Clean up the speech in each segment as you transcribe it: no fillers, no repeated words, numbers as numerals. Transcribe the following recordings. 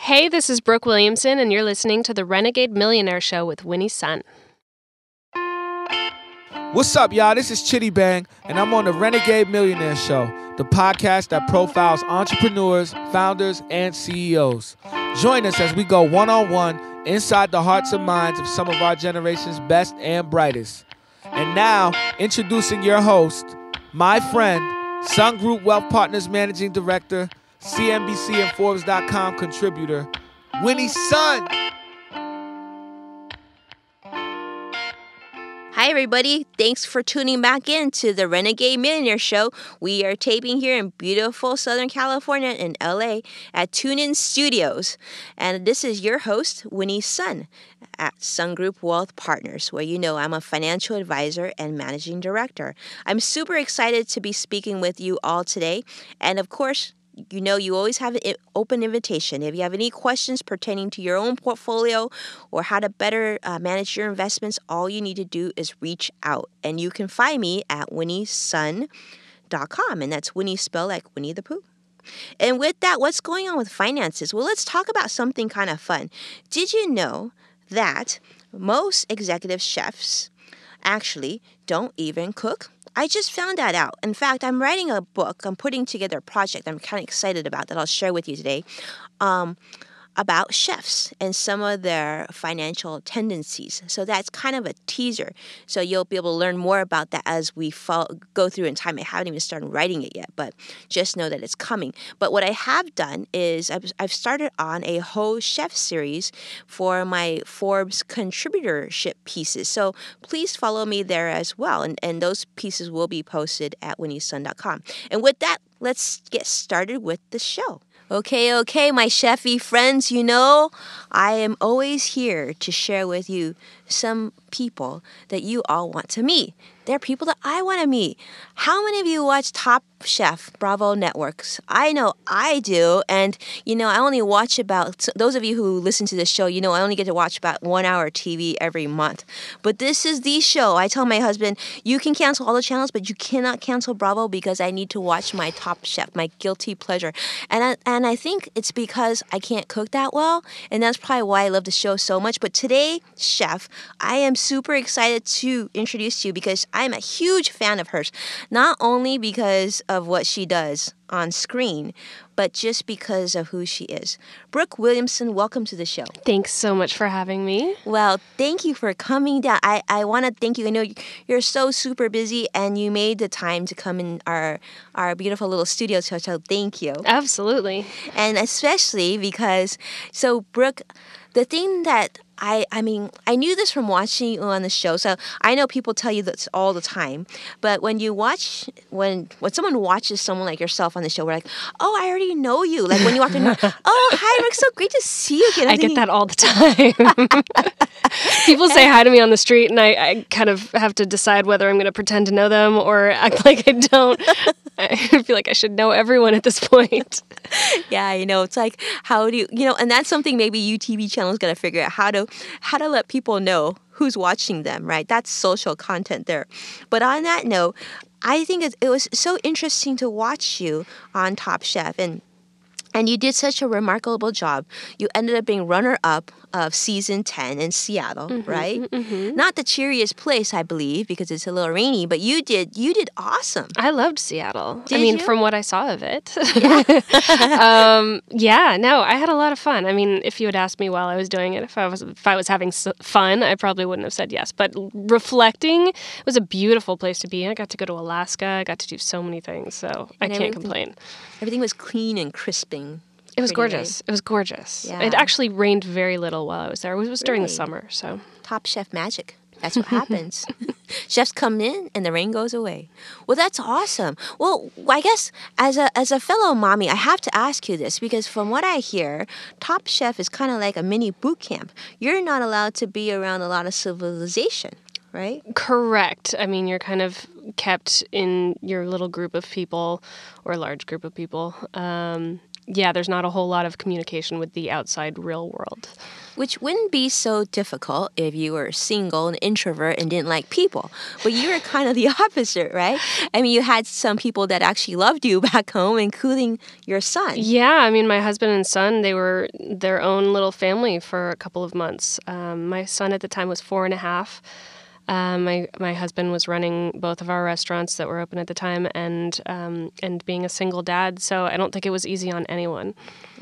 Hey, this is Brooke Williamson, and you're listening to the Renegade Millionaire Show with Winnie's son. What's up, y'all? This is Chitty Bang, and I'm on the Renegade Millionaire Show, the podcast that profiles entrepreneurs, founders, and CEOs. Join us as we go one-on-one inside the hearts and minds of some of our generation's best and brightest. And now, introducing your host, my friend, Sun Group Wealth Partners Managing Director, CNBC and Forbes.com contributor, Winnie's son. Hi, everybody. Thanks for tuning back in to the Renegade Millionaire Show. We are taping here in beautiful Southern California in LA at TuneIn Studios. And this is your host, Winnie's son at Sun Group Wealth Partners, where you know I'm a financial advisor and managing director. I'm super excited to be speaking with you all today. And of course, you know, you always have an open invitation. If you have any questions pertaining to your own portfolio or how to better manage your investments, all you need to do is reach out. And you can find me at winnieson.com. And that's Winnie spelled like Winnie the Pooh. And with that, what's going on with finances? Well, let's talk about something kind of fun. Did you know that most executive chefs actually don't even cook? I just found that out. In fact, I'm writing a book. I'm putting together a project I'm kind of excited about that I'll share with you today about chefs and some of their financial tendencies. So that's kind of a teaser. So you'll be able to learn more about that as we go through in time. I haven't even started writing it yet, but just know that it's coming. But what I have done is I've started on a whole chef series for my Forbes contributorship pieces. So please follow me there as well. And those pieces will be posted at winnieson.com. And with that, let's get started with the show. Okay, my chefy friends, you know, I am always here to share with you some people that you all want to meet. They're people that I want to meet. How many of you watch Top Chef, Bravo Networks? I know I do. And, you know, I only watch those of you who listen to this show, you know, I only get to watch about 1 hour TV every month. But this is the show. I tell my husband, you can cancel all the channels, but you cannot cancel Bravo because I need to watch my Top Chef, my guilty pleasure. And I think it's because I can't cook that well. And that's probably why I love the show so much. But today, Chef, I am super excited to introduce you because I'm a huge fan of hers. Not only because of what she does on screen, but just because of who she is. Brooke Williamson, welcome to the show. Thanks so much for having me. Well, thank you for coming down. I want to thank you. I know you're so super busy, and you made the time to come in our beautiful little studio, so thank you. Absolutely. And especially because, so Brooke, the thing that I knew this from watching you on the show. So I know people tell you this all the time. But when someone watches someone like yourself on the show, we're like, oh, I already know you. Like when you walk in, oh, hi, Rick, so great to see you again. I get that all the time. People say hi to me on the street, and I kind of have to decide whether I'm going to pretend to know them or act like I don't. I feel like I should know everyone at this point. Yeah, you know, it's like, how do you, and that's something maybe UTV channel's got to figure out, how to let people know who's watching them, right? That's social content there. But on that note, I think it was so interesting to watch you on Top Chef, and you did such a remarkable job. You ended up being runner-up of season 10 in Seattle, right? Mm-hmm. Not the cheeriest place, I believe, because it's a little rainy, but you did awesome. I loved Seattle. Did you? From what I saw of it. Yeah. No, I had a lot of fun. I mean, if you had asked me while I was doing it, if I was having fun, I probably wouldn't have said yes. But reflecting, it was a beautiful place to be. I got to go to Alaska. I got to do so many things, so I can't complain. Everything was clean and crisping. It was gorgeous. Right? It was gorgeous. Yeah. It actually rained very little while I was there. It was during the summer, so. Top Chef magic. That's what happens. Chefs come in and the rain goes away. Well, that's awesome. Well, I guess as a fellow mommy, I have to ask you this because from what I hear, Top Chef is kind of like a mini boot camp. You're not allowed to be around a lot of civilization, right? Correct. I mean, you're kind of kept in your little group of people or large group of people. there's not a whole lot of communication with the outside real world. Which wouldn't be so difficult if you were single and introvert and didn't like people. But you were kind of the opposite, right? I mean, you had some people that actually loved you back home, including your son. Yeah, I mean, my husband and son, they were their own little family for a couple of months. My son at the time was 4.5. My husband was running both of our restaurants that were open at the time, and being a single dad. So I don't think it was easy on anyone.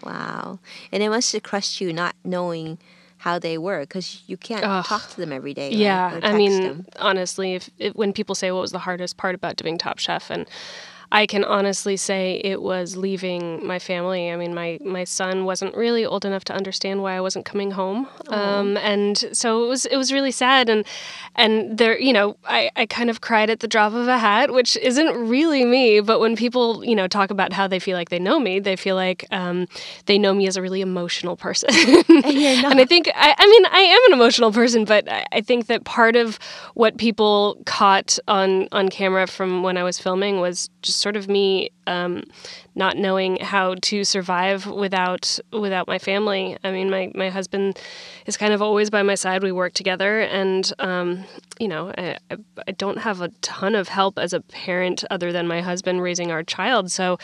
Wow. And it must have crushed you not knowing how they were, because you can't talk to them every day. Right? Yeah, Or text I mean, them. honestly, when people say what was the hardest part about doing Top Chef, and I can honestly say it was leaving my family. I mean, my son wasn't really old enough to understand why I wasn't coming home, and so it was really sad. And there, I kind of cried at the drop of a hat, which isn't really me. But when people talk about how they feel like they know me, they feel like they know me as a really emotional person. And you're not. And I think I am an emotional person, but I think that part of what people caught on camera from when I was filming was just sort of me not knowing how to survive without my family. I mean, my husband is kind of always by my side. We work together, and I don't have a ton of help as a parent other than my husband raising our child. So,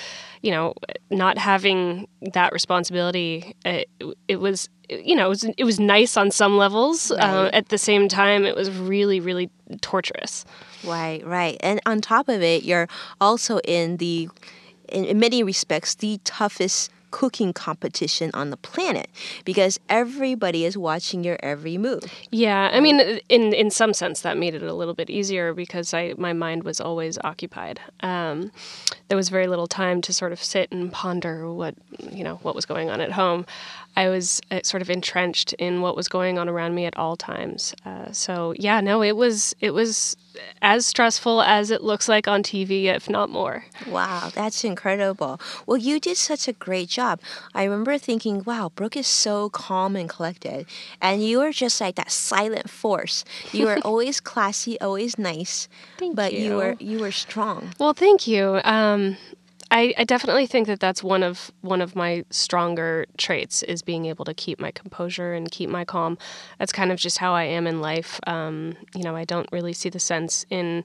not having that responsibility, it was nice on some levels. Right. At the same time, it was really, really torturous. Right. And on top of it, you're also in many respects, the toughest cooking competition on the planet, because everybody is watching your every move. Yeah, I mean, in some sense, that made it a little bit easier because my mind was always occupied. There was very little time to sort of sit and ponder what was going on at home. I was sort of entrenched in what was going on around me at all times. It was as stressful as it looks like on TV, if not more. Wow, that's incredible. Well, you did such a great job. I remember thinking, wow, Brooke is so calm and collected. And you were just like that silent force. You were always classy, always nice. Thank you you. were strong. Well, thank you. I definitely think that that's one of my stronger traits, is being able to keep my composure and keep my calm. That's kind of just how I am in life. I don't really see the sense in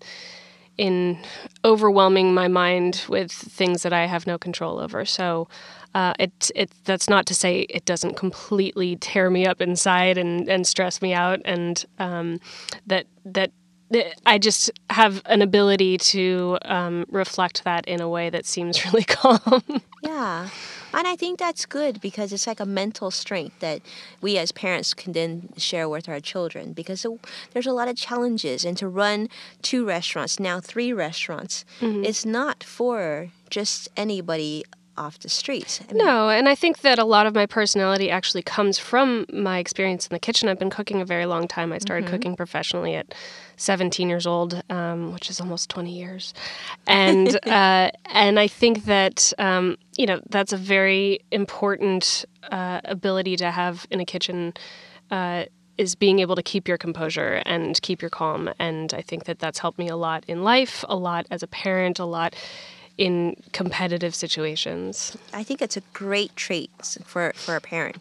overwhelming my mind with things that I have no control over. So that's not to say it doesn't completely tear me up inside and stress me out, and that I just have an ability to reflect that in a way that seems really calm. Yeah. And I think that's good, because it's like a mental strength that we as parents can then share with our children, because there's a lot of challenges. And to run 2 restaurants, now 3 restaurants, it's not for just anybody off the streets. No, and I think that a lot of my personality actually comes from my experience in the kitchen. I've been cooking a very long time. I started cooking professionally at 17 years old, which is almost 20 years. And and I think that, that's a very important ability to have in a kitchen, is being able to keep your composure and keep your calm. And I think that that's helped me a lot in life, a lot as a parent, a lot in competitive situations. I think it's a great trait for a parent.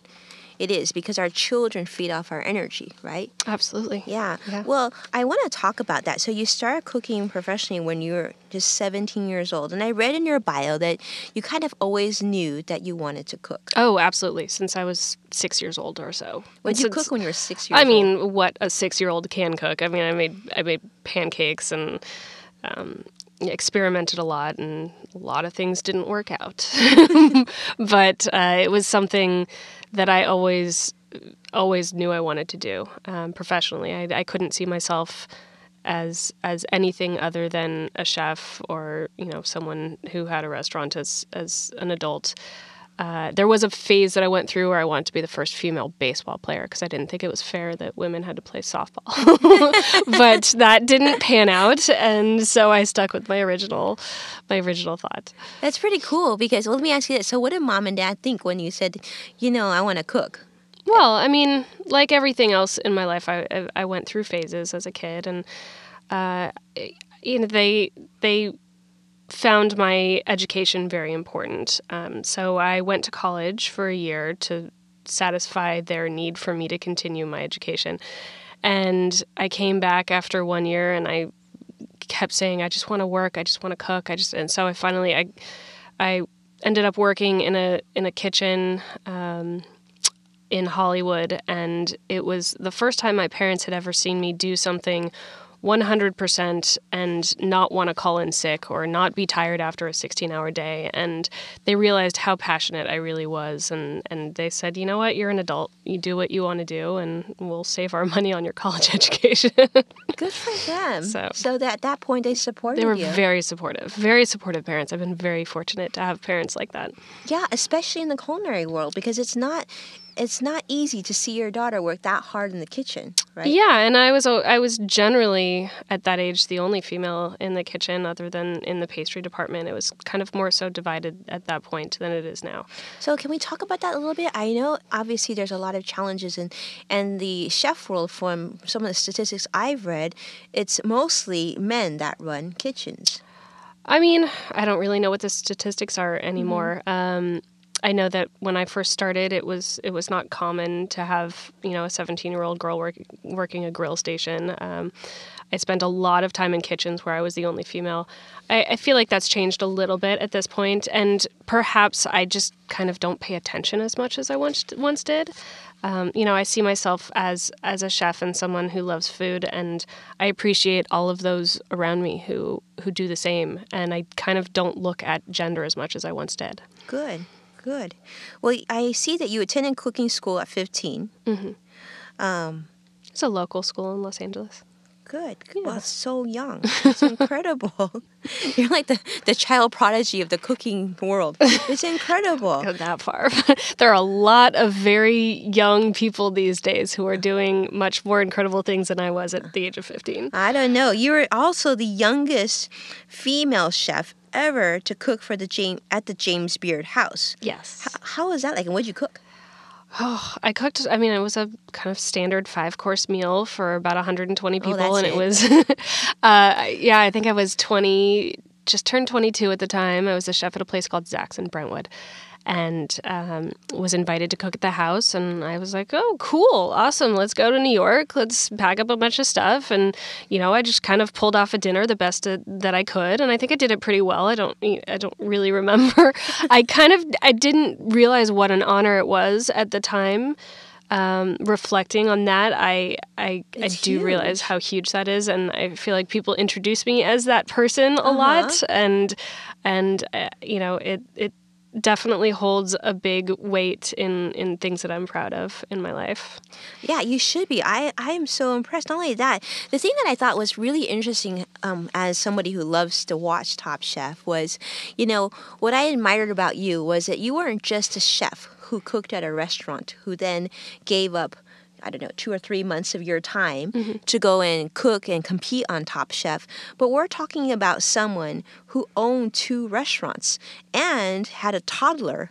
It is, because our children feed off our energy, right? Absolutely. Yeah. Well, I want to talk about that. So you started cooking professionally when you were just 17 years old. And I read in your bio that you kind of always knew that you wanted to cook. Oh, absolutely. Since I was 6 years old or so. What did you cook when you were 6 years old? I mean, what a 6-year-old can cook. I mean, I made pancakes and experimented a lot, and a lot of things didn't work out. But it was something that I always knew I wanted to do professionally. I couldn't see myself as anything other than a chef or someone who had a restaurant as an adult. There was a phase that I went through where I wanted to be the first female baseball player because I didn't think it was fair that women had to play softball. But that didn't pan out, and so I stuck with my original thought. That's pretty cool, because let me ask you this. So what did mom and dad think when you said, I want to cook? Well, I mean, like everything else in my life, I went through phases as a kid, and they found my education very important. So I went to college for a year to satisfy their need for me to continue my education. And I came back after 1 year and I kept saying, I just want to work. I just want to cook. And so I ended up working in a kitchen, in Hollywood. And it was the first time my parents had ever seen me do something 100% and not want to call in sick or not be tired after a 16-hour day. And they realized how passionate I really was. And they said, you know what, you're an adult. You do what you want to do, and we'll save our money on your college education. Good for them. So at that point, they supported you. They were very supportive parents. I've been very fortunate to have parents like that. Yeah, especially in the culinary world, because it's not easy to see your daughter work that hard in the kitchen, right? Yeah, and I was generally at that age the only female in the kitchen, other than in the pastry department. It was kind of more so divided at that point than it is now. So can we talk about that a little bit? I know obviously there's a lot of challenges in the chef world. From some of the statistics I've read, it's mostly men that run kitchens. I mean, I don't really know what the statistics are anymore. Mm-hmm. I know that when I first started, it was not common to have, a 17-year-old girl working a grill station. I spent a lot of time in kitchens where I was the only female. I feel like that's changed a little bit at this point, and perhaps I just kind of don't pay attention as much as I once did. I see myself as a chef and someone who loves food, and I appreciate all of those around me who do the same, and I kind of don't look at gender as much as I once did. Good. Well, I see that you attended cooking school at 15. Mm-hmm. It's a local school in Los Angeles. Good. Yeah. Well, it's so young. It's incredible. You're like the child prodigy of the cooking world. It's incredible. Go that far. There are a lot of very young people these days who are doing much more incredible things than I was at the age of 15. I don't know. You were also the youngest female chef ever to cook for at the James Beard house. Yes. How was that like, and what did you cook? Oh, I cooked, it was a kind of standard 5-course meal for about 120 people. And it was, I think I was 20, just turned 22 at the time. I was a chef at a place called Zach's in Brentwood, and was invited to cook at the house. And I was like, oh, cool, awesome. Let's go to New York. Let's pack up a bunch of stuff. And, I just kind of pulled off a dinner the best that I could. And I think I did it pretty well. I don't really remember. I didn't realize what an honor it was at the time. Reflecting on that, I do realize how huge that is. And I feel like people introduce me as that person a lot. And it definitely holds a big weight in things that I'm proud of in my life. Yeah, you should be. I am so impressed. Not only that, the thing that I thought was really interesting as somebody who loves to watch Top Chef was, what I admired about you was that you weren't just a chef who cooked at a restaurant, who then gave up 2 or 3 months of your time to go and cook and compete on Top Chef. But we're talking about someone who owned 2 restaurants and had a toddler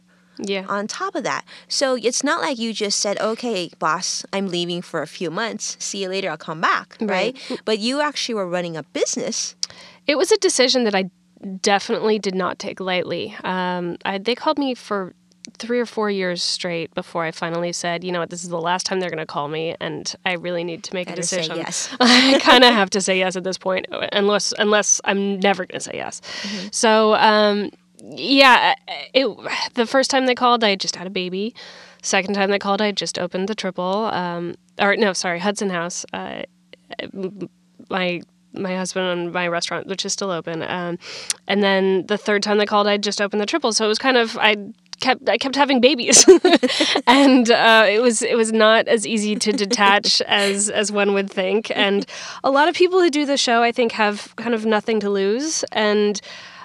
on top of that. So it's not like you just said, okay, boss, I'm leaving for a few months. See you later, I'll come back, right? But you actually were running a business. It was a decision that I definitely did not take lightly. They called me for 3 or 4 years straight before I finally said, you know what, this is the last time they're going to call me, and I really need to make a decision. Say yes. I kind of have to say yes at this point, unless I'm never going to say yes. Mm-hmm. So, the first time they called, I just had a baby. Second time they called, I just opened the Triple. Hudson House. My husband and my restaurant, which is still open. And then the third time they called, I just opened the Triple. So it was kind of, I kept having babies, and it was not as easy to detach as one would think. And a lot of people who do the show, I think, have kind of nothing to lose. And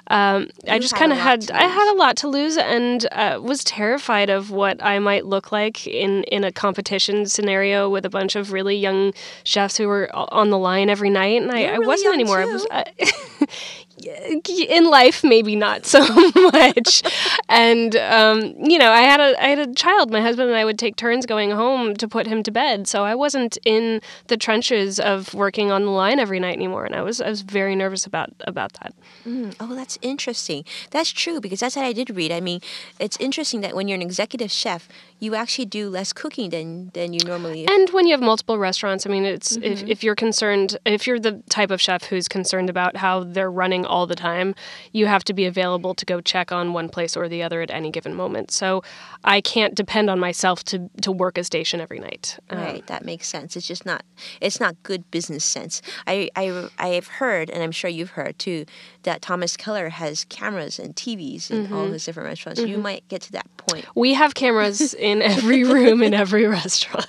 I just kind of had a lot to lose, and was terrified of what I might look like in a competition scenario with a bunch of really young chefs who were on the line every night. And I wasn't anymore. In life, maybe not so much. And I had a child. My husband and I would take turns going home to put him to bed. So I wasn't in the trenches of working on the line every night anymore. And I was very nervous about that. Oh, that's interesting. That's true, because that's what I did read. I mean, it's interesting that when you're an executive chef, you actually do less cooking than you normally. And when you have multiple restaurants, I mean, it's if you're concerned, if you're the type of chef who's concerned about how they're running all the time, you have to be available to go check on one place or the other at any given moment. So I can't depend on myself to work a station every night. Right, that makes sense. It's just not good business sense. I've heard, and I'm sure you've heard too, that Thomas Keller has cameras and TVs in all his different restaurants. You might get to that point. We have cameras in every room in every restaurant.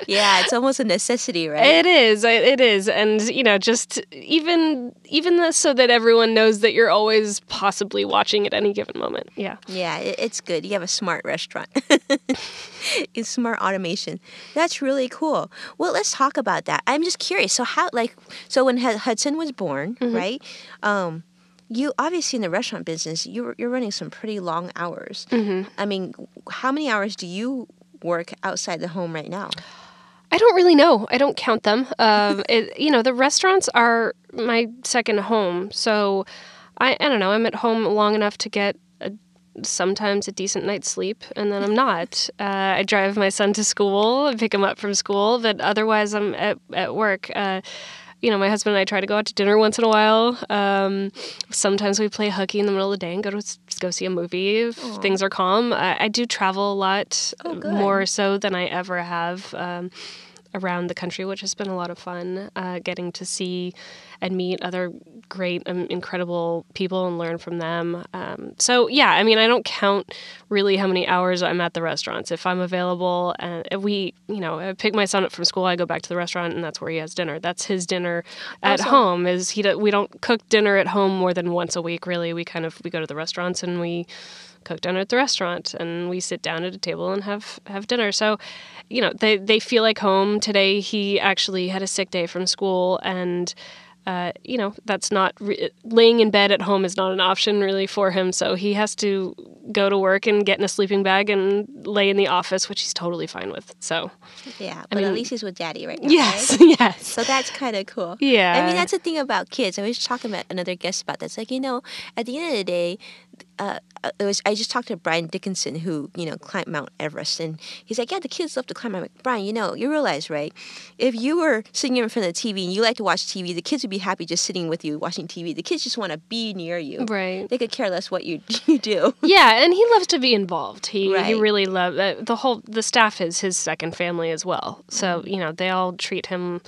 Yeah, it's almost a necessity, right? It is. And, just even so that everyone knows that you're always possibly watching at any given moment. Yeah. Yeah, it's good. You have a smart restaurant. It's smart automation. That's really cool. Well, let's talk about that. I'm just curious. So when Hudson was born, right? You obviously in the restaurant business, you're running some pretty long hours. I mean, how many hours do you work outside the home right now? I don't really know. I don't count them. The restaurants are my second home. So I don't know. I'm at home long enough to get sometimes a decent night's sleep, and then I'm not. I drive my son to school and pick him up from school, but otherwise I'm at work. My husband and I try to go out to dinner once in a while. Sometimes we play hooky in the middle of the day and go see a movie if things are calm. I do travel a lot, more so than I ever have, around the country, which has been a lot of fun, getting to see and meet other great, incredible people and learn from them. I don't count really how many hours I'm at the restaurants. If I'm available and I pick my son up from school, I go back to the restaurant and that's where he has dinner. That's his dinner at home. We don't cook dinner at home more than once a week, really. We go to the restaurants and we cook dinner at the restaurant and we sit down at a table and have dinner. So, they feel like home. Today he actually had a sick day from school, and that's not laying in bed at home is not an option really for him. So he has to go to work and get in a sleeping bag and lay in the office, which he's totally fine with. So yeah, but at least he's with daddy right now. Yes, right? yes. So that's kind of cool. Yeah. I mean, that's the thing about kids. I was talking about another guest about that. It's like, at the end of the day, I just talked to Brian Dickinson, who, climbed Mount Everest, and he's like, yeah, the kids love to climb. I'm like, Brian, you realize, right? If you were sitting in front of the TV and you like to watch TV, the kids would be happy just sitting with you watching TV. The kids just want to be near you. Right. They could care less what you do. Yeah, and he loves to be involved. He really loves the staff is his second family as well. So, they all treat him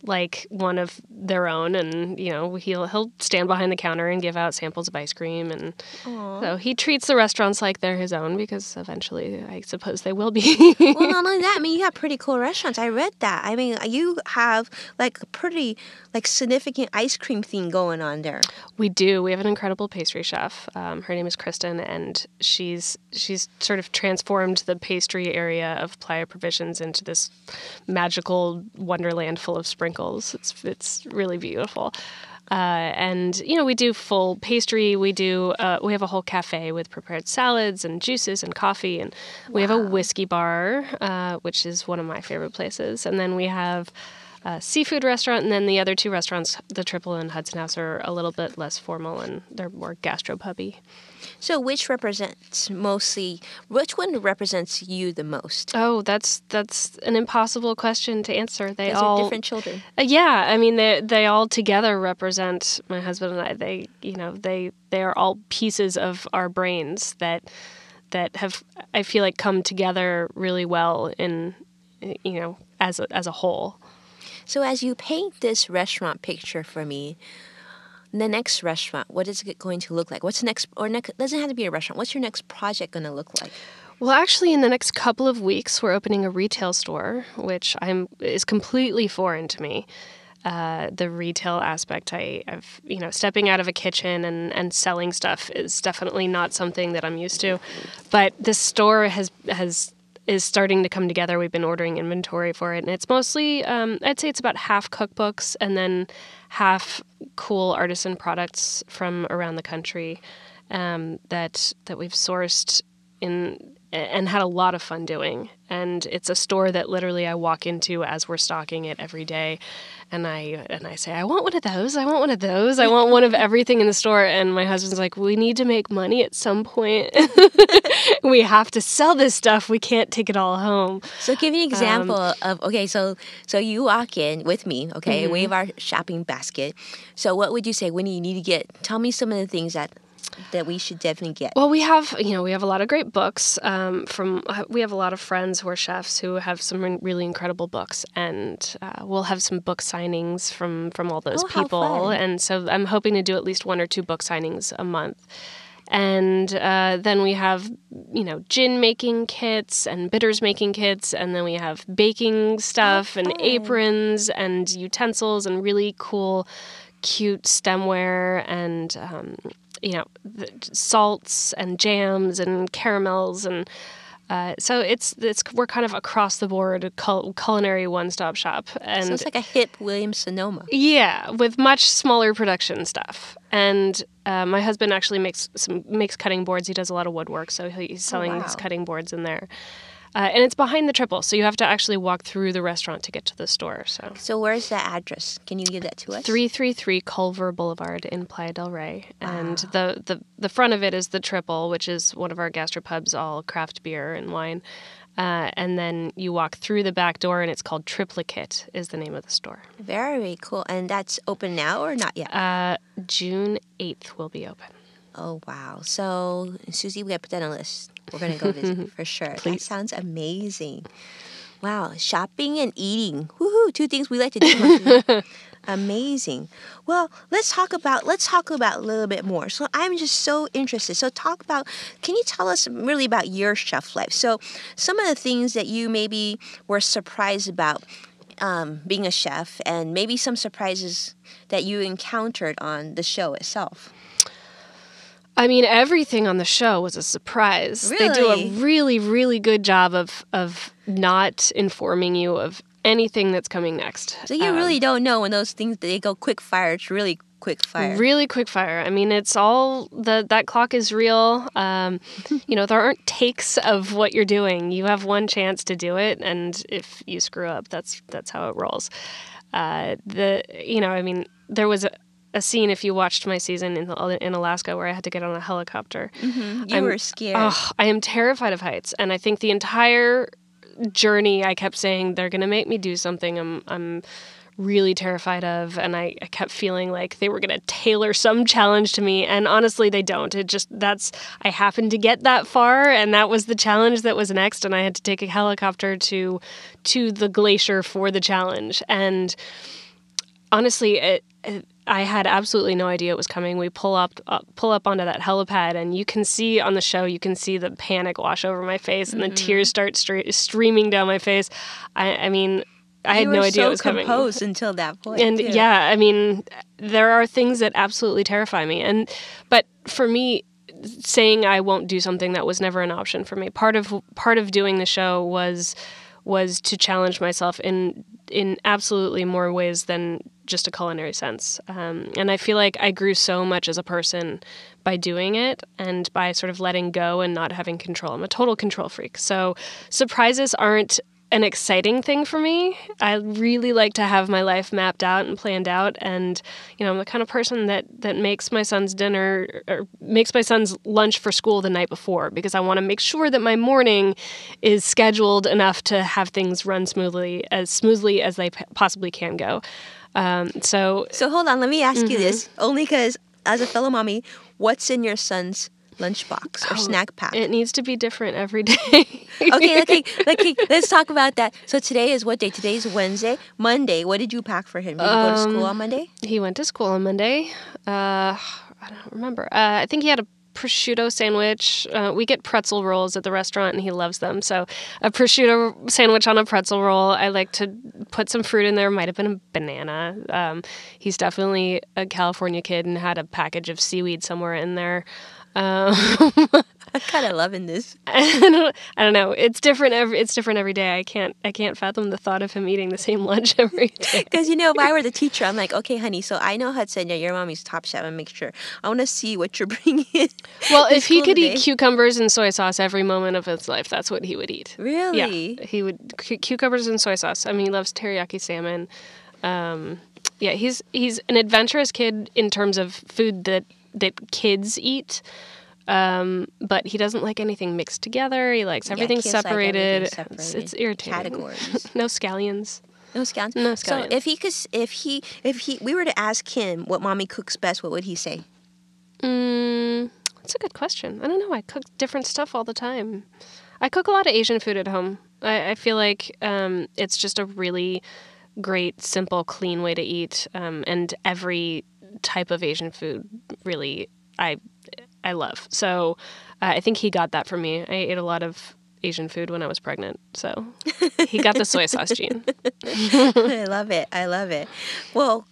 like one of their own, and he'll stand behind the counter and give out samples of ice cream, and so he treats the restaurants like they're his own, because eventually I suppose they will be. Well, not only that, I mean, you have pretty cool restaurants. I read that. I mean, you have a pretty significant ice cream theme going on there. We do. We have an incredible pastry chef. Her name is Kristen, and she's sort of transformed the pastry area of Playa Provisions into this magical wonderland full of sprinkles. It's really beautiful. And we do full pastry. We have a whole cafe with prepared salads and juices and coffee, and we have a whiskey bar, which is one of my favorite places. And then we have a seafood restaurant, and then the other two restaurants, the Triple and Hudson House, are a little bit less formal and they're more gastropubby. So which one represents you the most? Oh, that's an impossible question to answer. They all are different children. Yeah, I mean they all together represent my husband and I. They are all pieces of our brains that have, I feel like, come together really well in as a whole. So as you paint this restaurant picture for me, the next restaurant, what is it going to look like? What's the next, it doesn't have to be a restaurant. What's your next project going to look like? Well, actually, in the next couple of weeks, we're opening a retail store, which is completely foreign to me. The retail aspect, I've stepping out of a kitchen and selling stuff is definitely not something that I'm used to. But this store has is starting to come together. We've been ordering inventory for it, and it's mostly, I'd say it's about half cookbooks and then half cool artisan products from around the country that we've sourced in and had a lot of fun doing. And it's a store that literally I walk into as we're stocking it every day. And I say, I want one of those. I want one of those. I want one of everything in the store. And my husband's like, we need to make money at some point. We have to sell this stuff. We can't take it all home. So give me an example of, okay, so you walk in with me, okay, and we have our shopping basket. So what would you say, Winnie, you need to get? Tell me some of the things that we should definitely get. Well, we have a lot of great books. We have a lot of friends who are chefs who have some really incredible books, and we'll have some book signings from all those people. How fun. And so I'm hoping to do at least 1 or 2 book signings a month. And then we have, gin making kits and bitters making kits, and then we have baking stuff and aprons and utensils and really cool, cute stemware and salts and jams and caramels, and so we're kind of across the board culinary one-stop shop. And so it's like a hip Williams-Sonoma. Yeah, with much smaller production stuff. And my husband actually makes cutting boards. He does a lot of woodwork, so he's selling his cutting boards in there. And it's behind the Triple, so you have to actually walk through the restaurant to get to the store. So where's that address? Can you give that to us? 333 Culver Boulevard in Playa del Rey. Wow. And the front of it is the Triple, which is one of our gastropubs, all craft beer and wine. And then you walk through the back door, and it's called Triplicate is the name of the store. Very cool. And that's open now or not yet? June 8th will be open. Oh, wow. So, Susie, we got to put that on a list. We're going to go visit for sure. Please. That sounds amazing. Wow. Shopping and eating. Woohoo. 2 things we like to do. Amazing. Well, let's talk about a little bit more. So I'm just so interested. So can you tell us really about your chef life? So some of the things that you maybe were surprised about being a chef, and maybe some surprises that you encountered on the show itself. I mean, everything on the show was a surprise. Really? They do a really, really good job of not informing you of anything that's coming next. So you really don't know when those things, they go quick fire. It's really quick fire. Really quick fire. I mean, it's all, that clock is real. There aren't takes of what you're doing. You have one chance to do it, and if you screw up, that's how it rolls. There was a scene, if you watched my season in Alaska, where I had to get on a helicopter. Mm-hmm. You were scared. I am terrified of heights, and I think the entire journey I kept saying they're going to make me do something I'm really terrified of, and I kept feeling like they were going to tailor some challenge to me, and honestly they don't. I happened to get that far, and that was the challenge that was next, and I had to take a helicopter to the glacier for the challenge. And honestly, I had absolutely no idea it was coming. We pull up onto that helipad, and you can see on the show, you can see the panic wash over my face, and the tears start streaming down my face. I had no idea it was coming. You were so composed until that point. And too. yeah, I mean, there are things that absolutely terrify me. But for me, saying I won't do something, that was never an option for me. Part of doing the show was to challenge myself in absolutely more ways than just a culinary sense. And I feel like I grew so much as a person by doing it and by sort of letting go and not having control. I'm a total control freak. So surprises aren't an exciting thing for me. I really like to have my life mapped out and planned out. And, I'm the kind of person that makes my son's dinner or makes my son's lunch for school the night before, because I want to make sure that my morning is scheduled enough to have things run smoothly as they possibly can go. So hold on, let me ask you this, only because as a fellow mommy, what's in your son's lunchbox or snack pack? It needs to be different every day. Okay, let's talk about that. So today is what day? Today's Wednesday. Monday, what did you pack for him? Did he go to school on Monday? He went to school on Monday. I don't remember. I think he had a prosciutto sandwich. We get pretzel rolls at the restaurant, and he loves them. So a prosciutto sandwich on a pretzel roll. I like to put some fruit in there. Might have been a banana. He's definitely a California kid and had a package of seaweed somewhere in there. I'm kind of loving this. I don't know. It's different every day. I can't fathom the thought of him eating the same lunch every day. Because, if I were the teacher, I'm like, okay, honey, so I know Hudson, yeah, your mommy's top chef, and make sure. I want to see what you're bringing in. Well, if he could eat cucumbers and soy sauce every moment of his life, that's what he would eat. Really? Yeah, he would cucumbers and soy sauce. I mean, he loves teriyaki salmon. Yeah, he's an adventurous kid in terms of food that kids eat. But he doesn't like anything mixed together. He likes everything separated. Like everything separated. It's irritating. Categories. No scallions. No scallions? No scallions. So if we were to ask him what mommy cooks best, what would he say? That's a good question. I don't know. I cook different stuff all the time. I cook a lot of Asian food at home. I feel like it's just a really great, simple, clean way to eat. And every type of Asian food, really, I love. So I think he got that from me. I ate a lot of Asian food when I was pregnant. So he got the soy sauce gene. I love it. Well,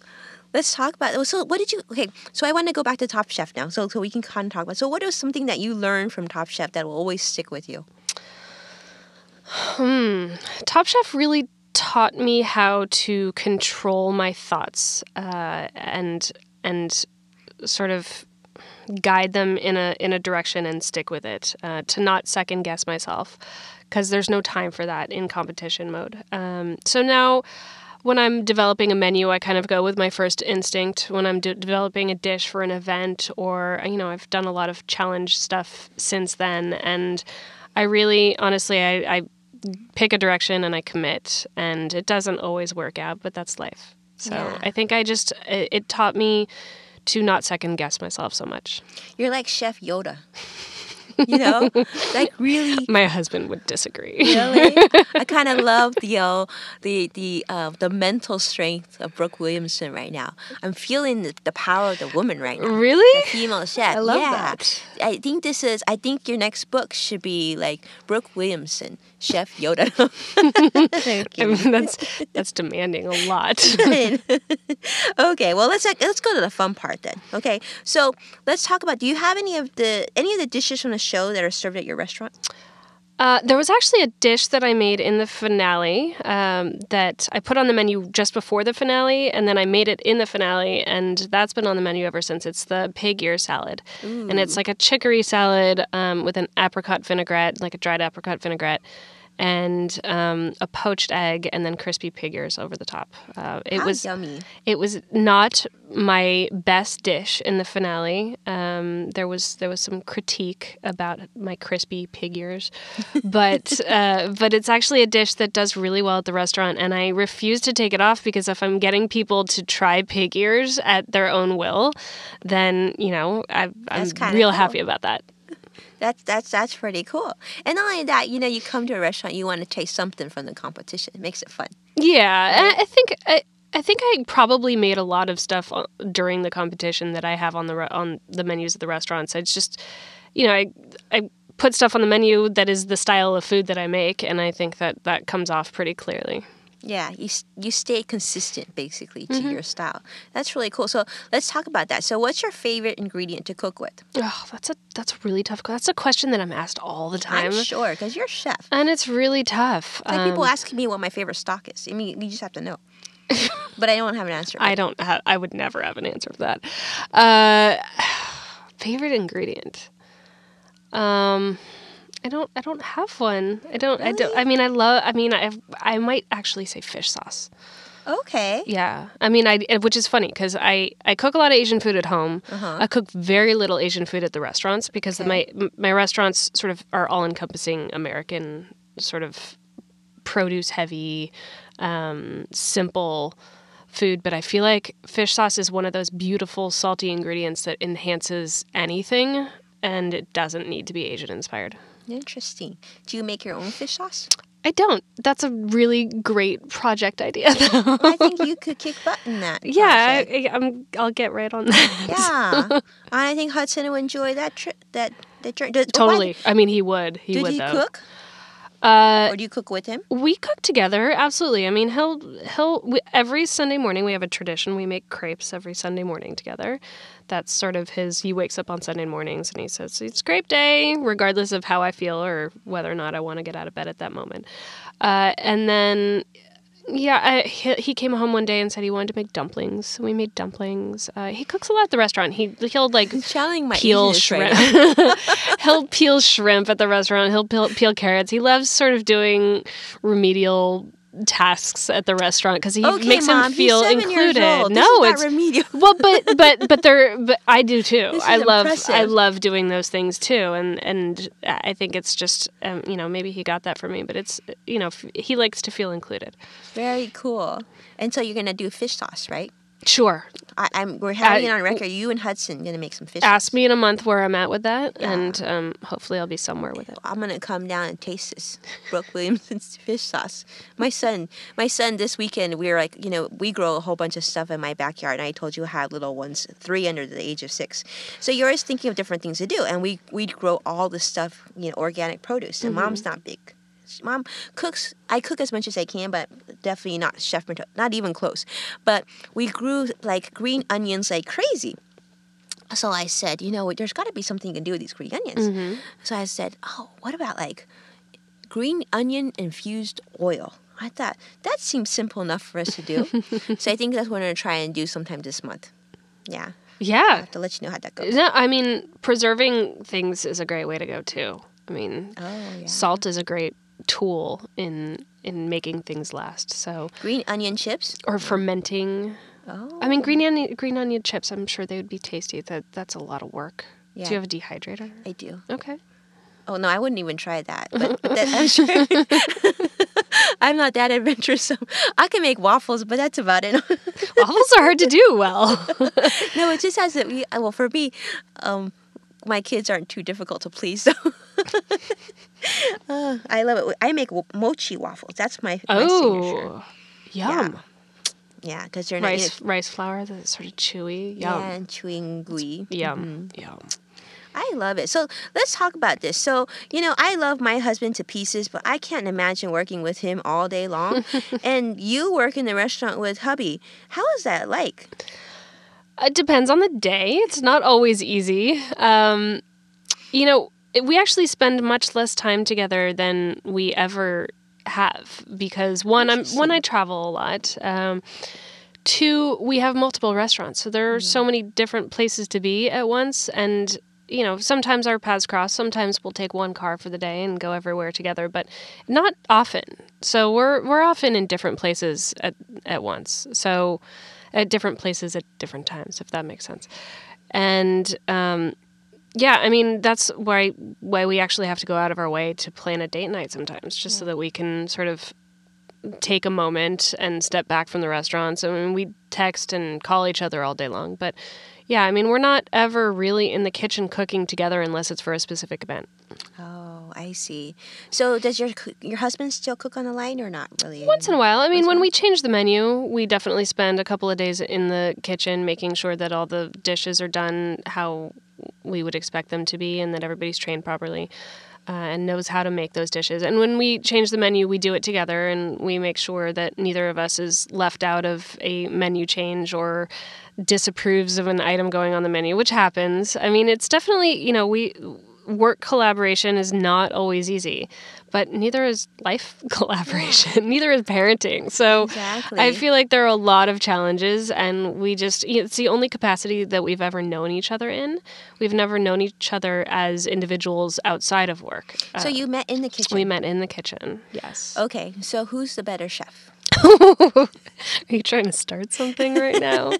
let's talk about, so what did you, okay, so I want to go back to Top Chef now, so we can kind of talk about, so what is something that you learned from Top Chef that will always stick with you? Top Chef really taught me how to control my thoughts and sort of guide them in a direction and stick with it, to not second guess myself, because there's no time for that in competition mode. So now when I'm developing a menu, I kind of go with my first instinct. When I'm developing a dish for an event, or, I've done a lot of challenge stuff since then, and I really, honestly, I pick a direction and I commit, and it doesn't always work out, but that's life. So yeah. I think it taught me to not second guess myself so much. You're like Chef Yoda. Like really. My husband would disagree. Really? I kind of love the mental strength of Brooke Williamson right now. I'm feeling the power of the woman right now. Really? The female chef. I love that. I think your next book should be like Brooke Williamson, Chef Yoda. I mean, that's demanding a lot. Okay, well let's go to the fun part then. Okay, so let's talk about. Do you have any of the dishes from the show that are served at your restaurant? There was actually a dish that I made in the finale that I put on the menu just before the finale, and then I made it in the finale, and that's been on the menu ever since. It's the pig ear salad. Ooh. And it's like a chicory salad with an apricot vinaigrette, like a dried apricot vinaigrette, and a poached egg, and then crispy pig ears over the top. It was yummy. It was not my best dish in the finale. There was some critique about my crispy pig ears, but it's actually a dish that does really well at the restaurant, and I refuse to take it off, because if I'm getting people to try pig ears at their own will, then I'm real happy about that. That's pretty cool. And not only that, you come to a restaurant, you want to taste something from the competition. It makes it fun. Yeah, right? I think I probably made a lot of stuff during the competition that I have on the menus of the restaurants. It's just, I put stuff on the menu that is the style of food that I make, and I think that comes off pretty clearly. Yeah, you stay consistent, basically, to your style. That's really cool. So let's talk about that. So what's your favorite ingredient to cook with? Oh, that's a really tough question. That's a question that I'm asked all the time. I'm sure, because you're a chef. And it's really tough. Like people asking me what my favorite stock is. I mean, you just have to know. But I don't have an answer. I would never have an answer for that. Favorite ingredient? I don't have one. Really? I might actually say fish sauce. Okay. Yeah. I mean, which is funny, because I cook a lot of Asian food at home. Uh-huh. I cook very little Asian food at the restaurants, because my restaurants sort of are all-encompassing American, sort of produce-heavy, simple food. But I feel like fish sauce is one of those beautiful, salty ingredients that enhances anything, and it doesn't need to be Asian-inspired. Interesting. Do you make your own fish sauce? I don't. That's a really great project idea, though. Well, I think you could kick butt in that. Yeah, I'll get right on that. Yeah, I think Hudson would enjoy that trip. That journey. Totally. I mean, he would. Did he cook? Or do you cook with him? We cook together, absolutely. I mean, every Sunday morning we have a tradition. We make crepes every Sunday morning together. That's sort of he wakes up on Sunday mornings and he says, it's crepe day, regardless of how I feel or whether or not I want to get out of bed at that moment. And then... Yeah, he came home one day and said he wanted to make dumplings. We made dumplings. He cooks a lot at the restaurant. He'll like peel shrimp. Right he'll peel shrimp at the restaurant. He'll peel carrots. He loves sort of doing remedial tasks at the restaurant because he makes him feel included. No, it's remedial. Well, but I do too. I love doing those things too, and I think it's just maybe he got that from me, but it's he likes to feel included. Very cool. And so you're gonna do fish sauce, right? Sure. We're having it on record. You and Hudson going to make some fish. Ask me in a month where I'm at with that, and hopefully I'll be somewhere with it. I'm going to come down and taste this Brooke Williamson's fish sauce. My son, this weekend, we were like, we grow a whole bunch of stuff in my backyard, and I told you I had little ones, 3 under the age of 6. So you're always thinking of different things to do, and we grow all this stuff, organic produce, and Mom's not big. Mom cooks. I cook as much as I can, but definitely not chef, not even close. But we grew like green onions like crazy. So I said, there's got to be something you can do with these green onions. Mm-hmm. So I said, what about like green onion infused oil? I thought that seems simple enough for us to do. So I think that's what we're going to try and do sometime this month. Yeah. Yeah. I'll have to let you know how that goes. No, I mean, preserving things is a great way to go too. I mean, salt is a great tool in making things last. So green onion chips or fermenting. I mean, green onion chips. I'm sure they would be tasty. That's a lot of work. Yeah. Do you have a dehydrator? I do. Okay. Oh no, I wouldn't even try that. But I'm sure I'm not that adventurous. I can make waffles, but that's about it. Waffles are hard to do well. No, it just has to. Well, for me, my kids aren't too difficult to please. So. I love it. I make mochi waffles. That's my signature. Yum. Yeah, because they're rice flour that's sort of chewy. Yum. Yeah, and chewy and gooey. Yum. Mm-hmm. Yum. I love it. So let's talk about this. So, I love my husband to pieces, but I can't imagine working with him all day long. And you work in the restaurant with hubby. How is that like? It depends on the day. It's not always easy. We actually spend much less time together than we ever have because one, I travel a lot. 2, we have multiple restaurants, so there are so many different places to be at once, and sometimes our paths cross. Sometimes we'll take one car for the day and go everywhere together, but not often. So we're often in different places at once. So at different places at different times, if that makes sense. And yeah, I mean, that's why we actually have to go out of our way to plan a date night sometimes, just so that we can sort of take a moment and step back from the restaurants. I mean, we text and call each other all day long. But yeah, I mean, we're not ever really in the kitchen cooking together unless it's for a specific event. Oh, I see. So does your husband still cook on the line or not really? Once in a while. I mean, when we change the menu, we definitely spend a couple of days in the kitchen making sure that all the dishes are done how we would expect them to be and that everybody's trained properly and knows how to make those dishes. And when we change the menu, we do it together and we make sure that neither of us is left out of a menu change or disapproves of an item going on the menu, which happens. I mean, it's definitely, work collaboration is not always easy, but neither is life collaboration. Neither is parenting. So exactly. I feel like there are a lot of challenges, and we just, it's the only capacity that we've ever known each other in. We've never known each other as individuals outside of work. So you met in the kitchen? We met in the kitchen, yes. Okay, so who's the better chef? Are you trying to start something right now?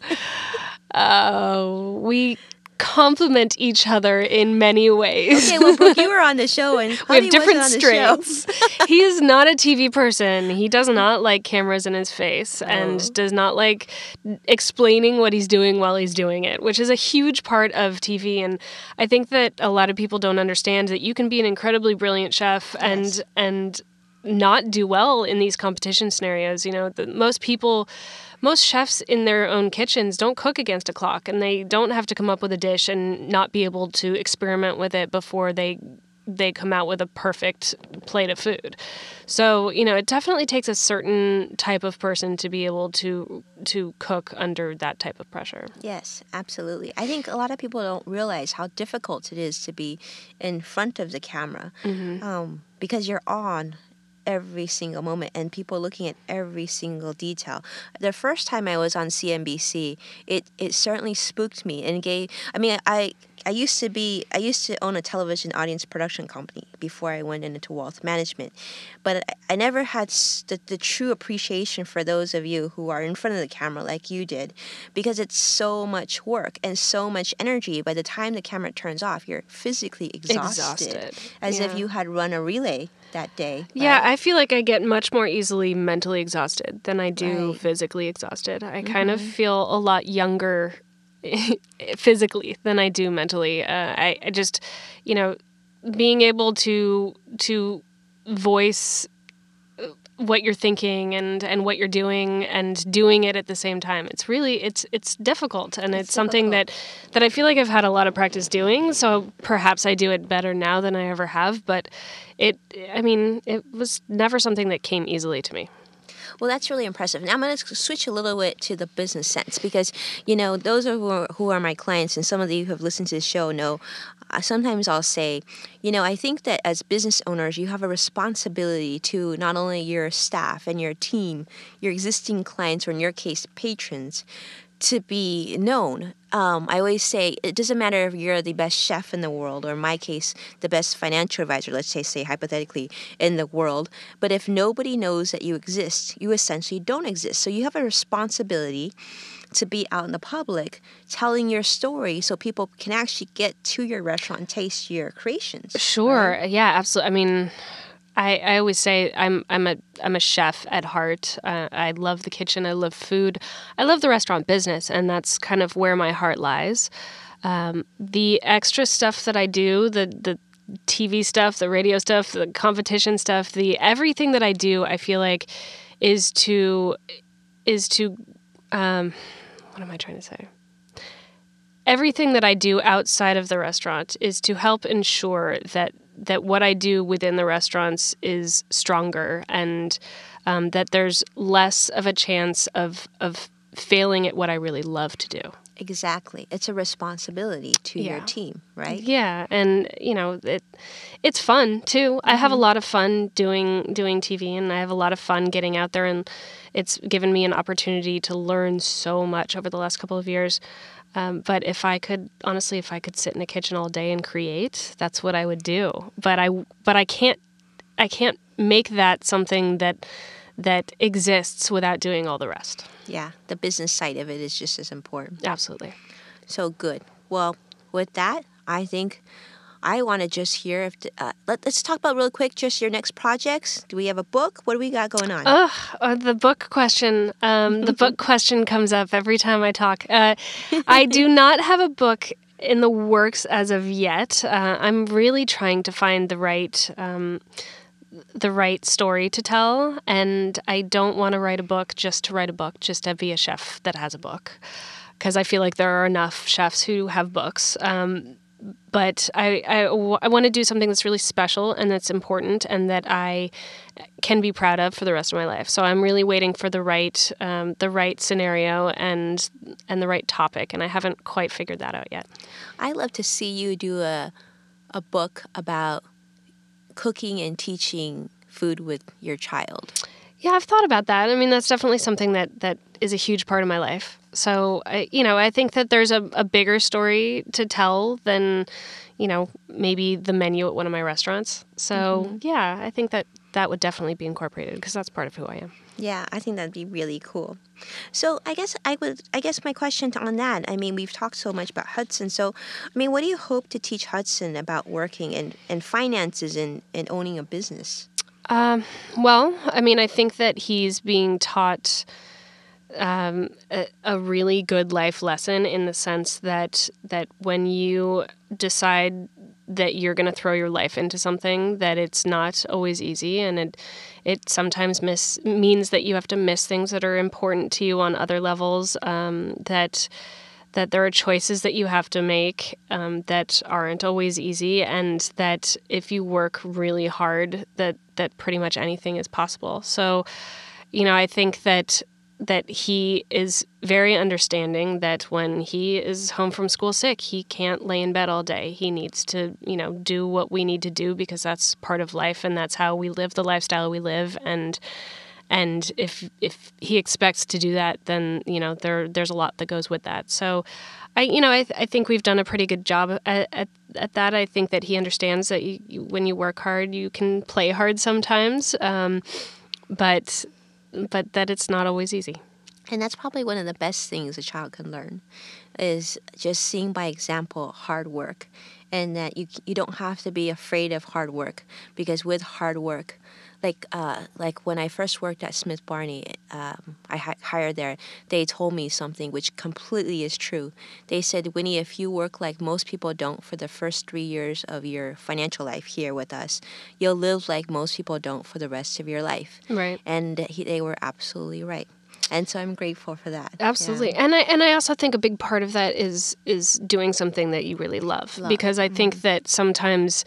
We complement each other in many ways. Okay, well, Brooke, you were on the show, and we have different strengths. He is not a TV person. He does not like cameras in his face and does not like explaining what he's doing while he's doing it, which is a huge part of TV. And I think that a lot of people don't understand that you can be an incredibly brilliant chef and not do well in these competition scenarios. Most chefs in their own kitchens don't cook against a clock, and they don't have to come up with a dish and not be able to experiment with it before they they come out with a perfect plate of food. So, it definitely takes a certain type of person to be able to cook under that type of pressure. Yes, absolutely. I think a lot of people don't realize how difficult it is to be in front of the camera, because you're on every single moment and people looking at every single detail. The first time I was on CNBC, it certainly spooked me and I used to own a television audience production company before I went into wealth management, but I never had the true appreciation for those of you who are in front of the camera like you did, because it's so much work and so much energy. By the time the camera turns off, you're physically exhausted. As if you had run a relay that day. Yeah, right? I feel like I get much more easily mentally exhausted than I do physically exhausted. I kind of feel a lot younger physically than I do mentally. I just, being able to voice what you're thinking and what you're doing and doing it at the same time. It's really, it's difficult, and it's something that I feel like I've had a lot of practice doing, so perhaps I do it better now than I ever have, but it was never something that came easily to me. Well, that's really impressive. Now I'm going to switch a little bit to the business sense, because, those who are my clients, and some of you who have listened to the show know, sometimes I'll say, I think that as business owners, you have a responsibility to not only your staff and your team, your existing clients, or in your case, patrons, to be known. I always say it doesn't matter if you're the best chef in the world, or in my case, the best financial advisor, let's say hypothetically, in the world. But if nobody knows that you exist, you essentially don't exist. So you have a responsibility to be out in the public telling your story so people can actually get to your restaurant and taste your creations. Sure. Right? Yeah, absolutely. I always say I'm a chef at heart. I love the kitchen. I love food. I love the restaurant business, and that's kind of where my heart lies. The extra stuff that I do, the TV stuff, the radio stuff, the competition stuff, the everything that I do, I feel like is to what am I trying to say? Everything that I do outside of the restaurant is to help ensure that what I do within the restaurants is stronger, and that there's less of a chance of failing at what I really love to do. Exactly. It's a responsibility to your team, right? Yeah, and it's fun too. I have a lot of fun doing TV, and I have a lot of fun getting out there, and it's given me an opportunity to learn so much over the last couple of years. But if I could sit in a kitchen all day and create, that's what I would do. But I can't make that something that exists without doing all the rest. Yeah, the business side of it is just as important. Absolutely. So good. Well, with that, I think I want to just hear if let's talk about real quick just your next projects. Do we have a book? What do we got going on? The book question. The book question comes up every time I talk. I do not have a book in the works as of yet. I'm really trying to find the right story to tell, and I don't want to write a book just to write a book, just to be a chef that has a book, because I feel like there are enough chefs who have books. But I want to do something that's really special and that's important and that I can be proud of for the rest of my life. So I'm really waiting for the right scenario and the right topic, and I haven't quite figured that out yet. I'd love to see you do a book about cooking and teaching food with your child. Yeah, I've thought about that. I mean, that's definitely something that is a huge part of my life. So, I think that there's a bigger story to tell than, maybe the menu at one of my restaurants. So, yeah, I think that would definitely be incorporated because that's part of who I am. Yeah, I think that'd be really cool. So I guess my question on that, I mean, we've talked so much about Hudson. So, I mean, what do you hope to teach Hudson about working and finances and owning a business? Well, I mean, I think that he's being taught a really good life lesson in the sense that when you decide that you're going to throw your life into something, that it's not always easy, and it sometimes means that you have to miss things that are important to you on other levels, that there are choices that you have to make that aren't always easy, and that if you work really hard, that pretty much anything is possible. So, I think that he is very understanding that when he is home from school sick, he can't lay in bed all day. He needs to, do what we need to do because that's part of life and that's how we live the lifestyle we live. And if he expects to do that, then, there's a lot that goes with that. So I think we've done a pretty good job at that. I think that he understands that when you work hard, you can play hard sometimes. But that it's not always easy. And that's probably one of the best things a child can learn, is just seeing by example hard work, and that you don't have to be afraid of hard work, because with hard work, like when I first worked at Smith Barney, I hired there, they told me something which completely is true. They said, Winnie, if you work like most people don't for the first 3 years of your financial life here with us, you'll live like most people don't for the rest of your life. Right. And they were absolutely right. And so I'm grateful for that. Absolutely. Yeah. And I also think a big part of that is doing something that you really love. Because I think that sometimes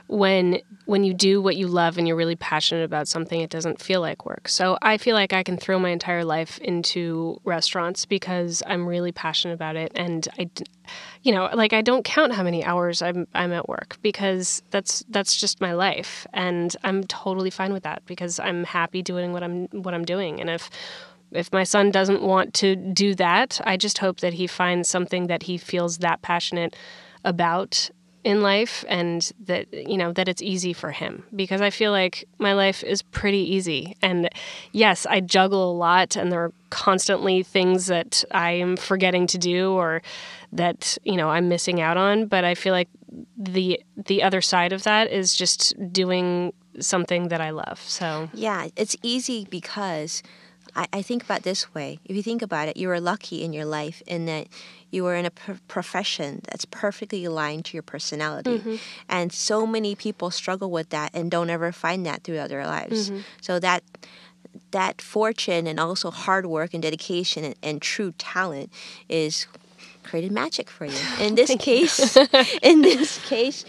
when you do what you love and you're really passionate about something, it doesn't feel like work. So I feel like I can throw my entire life into restaurants because I'm really passionate about it. And I don't count how many hours I'm at work, because that's just my life. And I'm totally fine with that because I'm happy doing what I'm doing. And if my son doesn't want to do that, I just hope that he finds something that he feels that passionate about in life, and that that it's easy for him, because I feel like my life is pretty easy. And yes, I juggle a lot, and there are constantly things that I am forgetting to do or that I'm missing out on, but I feel like the other side of that is just doing something that I love. So yeah, it's easy because I think about it this way. If you think about it, you are lucky in your life in that you are in a profession that's perfectly aligned to your personality. Mm-hmm. And so many people struggle with that and don't ever find that throughout their lives. Mm-hmm. So that fortune and also hard work and dedication and true talent is created magic for you. In this case,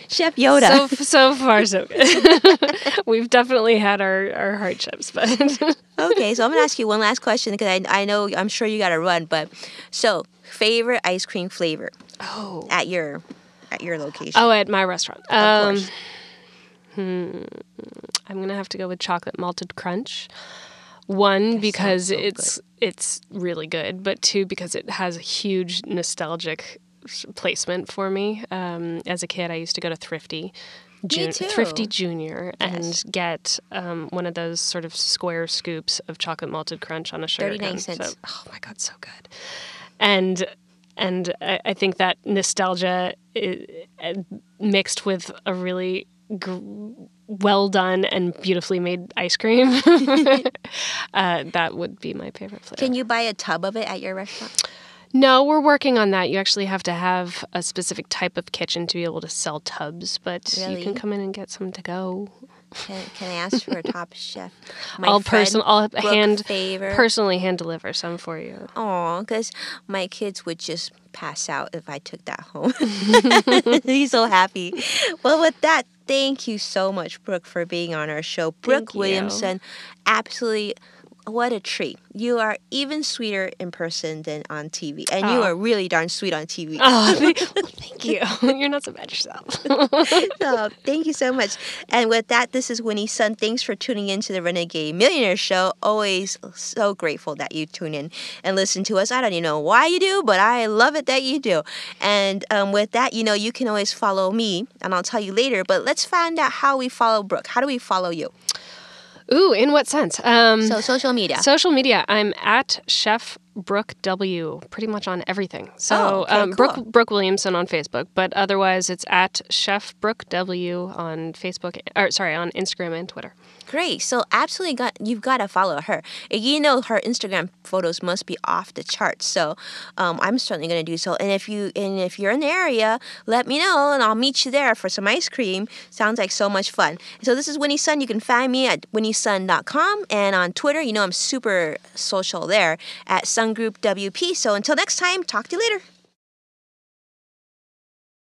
Chef Yoda. So far, so good. We've definitely had our hardships, but okay. So I'm gonna ask you one last question because I'm sure you got to run. But so, favorite ice cream flavor? Oh, at your location? Oh, at my restaurant. Of course. I'm gonna have to go with chocolate malted crunch. One, because it's really good, but two, because it has a huge nostalgic placement for me. As a kid, I used to go to Thrifty Junior and get one of those sort of square scoops of chocolate malted crunch on a sugar 39 cone. cents. So, oh my God, so good. And I think that nostalgia mixed with a really well done and beautifully made ice cream, that would be my favorite flavor. Can you buy a tub of it at your restaurant? No, we're working on that. You actually have to have a specific type of kitchen to be able to sell tubs, but really? You can come in and get some to go. Can I ask for a Top Chef? I'll personally hand deliver some for you. Oh, because my kids would just pass out if I took that home. He's so happy. Well, with that, thank you so much, Brooke, for being on our show. Brooke Williamson, absolutely. What a treat. You are even sweeter in person than on TV. And you are really darn sweet on TV. Oh, thank you. You're not so bad yourself. Oh, thank you so much. And with that, this is Winnie's son. Thanks for tuning in to the Renegade Millionaire Show. Always so grateful that you tune in and listen to us. I don't even know why you do, but I love it that you do. And with that, you can always follow me, and I'll tell you later. But let's find out how we follow Brooke. How do we follow you? Ooh, in what sense? So social media. Social media. I'm at Chef Brooke W. pretty much on everything. So cool. Brooke Williamson on Facebook, but otherwise it's at Chef Brooke W on Facebook. On Instagram and Twitter. Great. So absolutely you've got to follow her. Her Instagram photos must be off the charts. So I'm certainly going to do so. And if you're in the area, let me know and I'll meet you there for some ice cream. Sounds like so much fun. So this is Winnie's Son. You can find me at winnieson.com, and on Twitter, I'm super social there at SunGroupWP. So until next time, talk to you later.